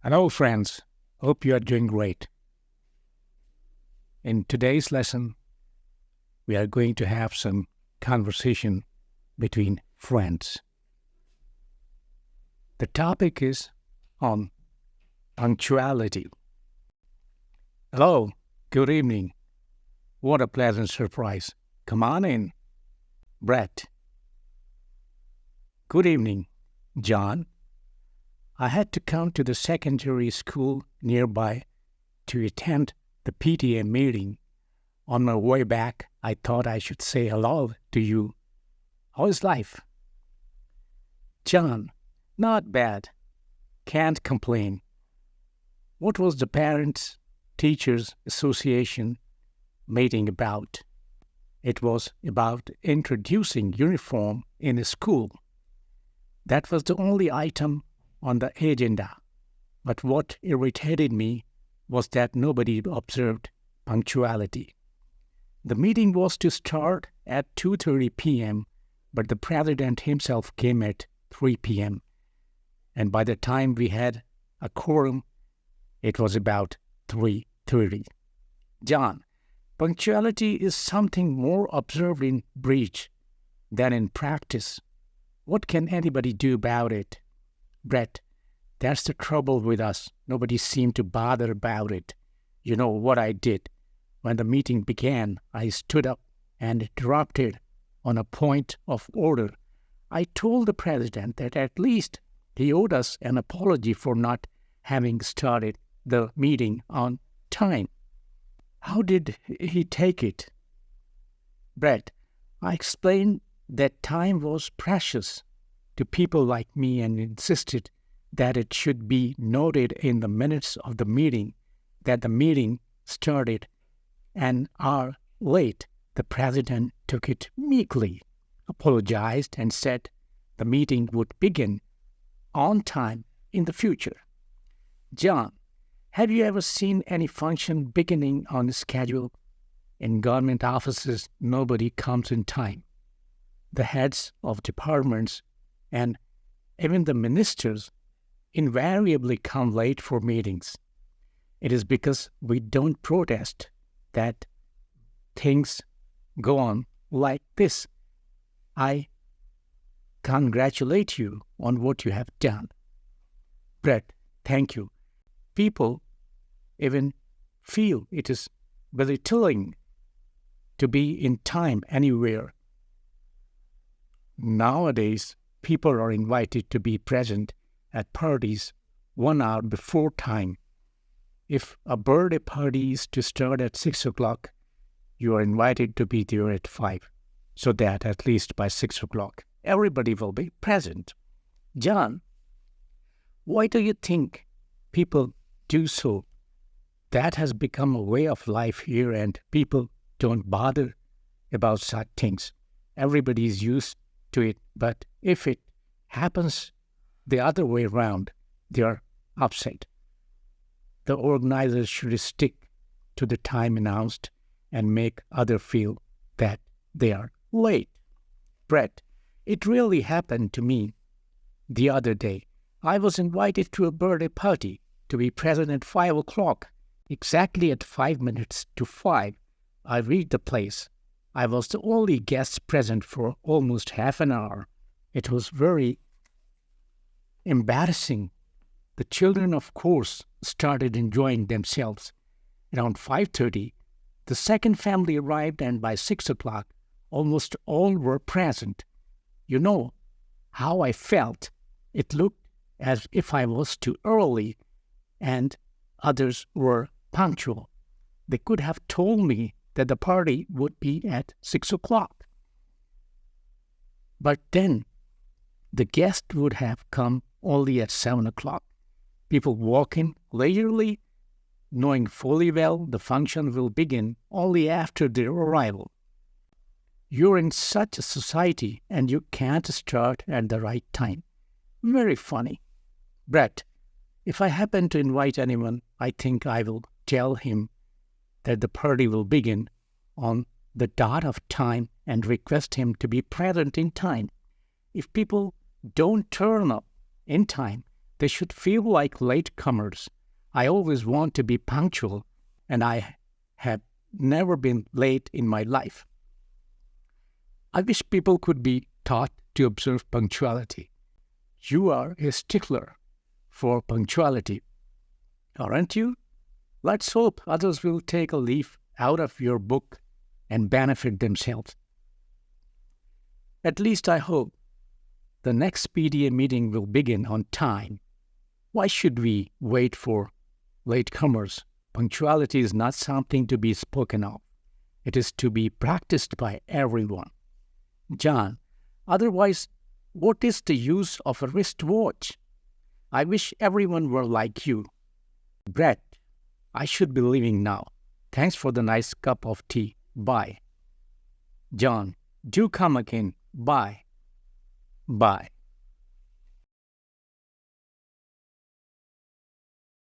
Hello, friends. Hope you are doing great. In today's lesson, we are going to have some conversation between friends. The topic is on punctuality. Hello, good evening. What a pleasant surprise. Come on in, Brett. Good evening, John. I had to come to the secondary school nearby to attend the PTA meeting. On my way back, I thought I should say hello to you. How is life? John, not bad. Can't complain. What was the Parents Teachers Association meeting about? It was about introducing uniform in a school. That was the only item on the agenda. But what irritated me was that nobody observed punctuality. The meeting was to start at 2:30 p.m., but the president himself came at 3 p.m. And by the time we had a quorum, it was about 3:30. John, punctuality is something more observed in breach than in practice. What can anybody do about it? Brett, that's the trouble with us. Nobody seemed to bother about it. You know what I did? When the meeting began, I stood up and interrupted on a point of order. I told the president that at least he owed us an apology for not having started the meeting on time. How did he take it? Brett, I explained that time was precious to people like me and insisted that it should be noted in the minutes of the meeting that the meeting started an hour late. The president took it meekly, apologized, and said the meeting would begin on time in the future. John, have you ever seen any function beginning on schedule? In government offices, nobody comes in time. The heads of departments and even the ministers invariably come late for meetings. It is because we don't protest that things go on like this. I congratulate you on what you have done. Brett, thank you. People even feel it is belittling to be in time anywhere. Nowadays, people are invited to be present at parties 1 hour before time. If a birthday party is to start at 6 o'clock, you are invited to be there at 5, so that at least by 6 o'clock, everybody will be present. John, why do you think people do so? That has become a way of life here, and people don't bother about such things. Everybody is used to it, but if it happens the other way around, they are upset. The organizers should stick to the time announced and make others feel that they are late. Brett, it really happened to me the other day. I was invited to a birthday party to be present at 5 o'clock. Exactly at 5 minutes to 5, I reached the place. I was the only guest present for almost half an hour. It was very embarrassing. The children, of course, started enjoying themselves. Around 5:30, the second family arrived, and by 6 o'clock, almost all were present. You know how I felt. It looked as if I was too early, and others were punctual. They could have told me that the party would be at 6 o'clock. But then the guest would have come only at 7 o'clock. People walk in leisurely, knowing fully well the function will begin only after their arrival. You're in such a society and you can't start at the right time. Very funny. Brett, if I happen to invite anyone, I think I will tell him that the party will begin on the dot of time and request him to be present in time. If people don't turn up in time, They should feel like latecomers. I always want to be punctual, and I have never been late in my life. I wish people could be taught to observe punctuality. You are a stickler for punctuality, aren't you? Let's hope others will take a leaf out of your book and benefit themselves. At least I hope the next PDA meeting will begin on time. Why should we wait for latecomers? Punctuality is not something to be spoken of. It is to be practiced by everyone. John, otherwise, what is the use of a wristwatch? I wish everyone were like you. Brett, I should be leaving now. Thanks for the nice cup of tea. Bye. John, do come again. Bye. Bye.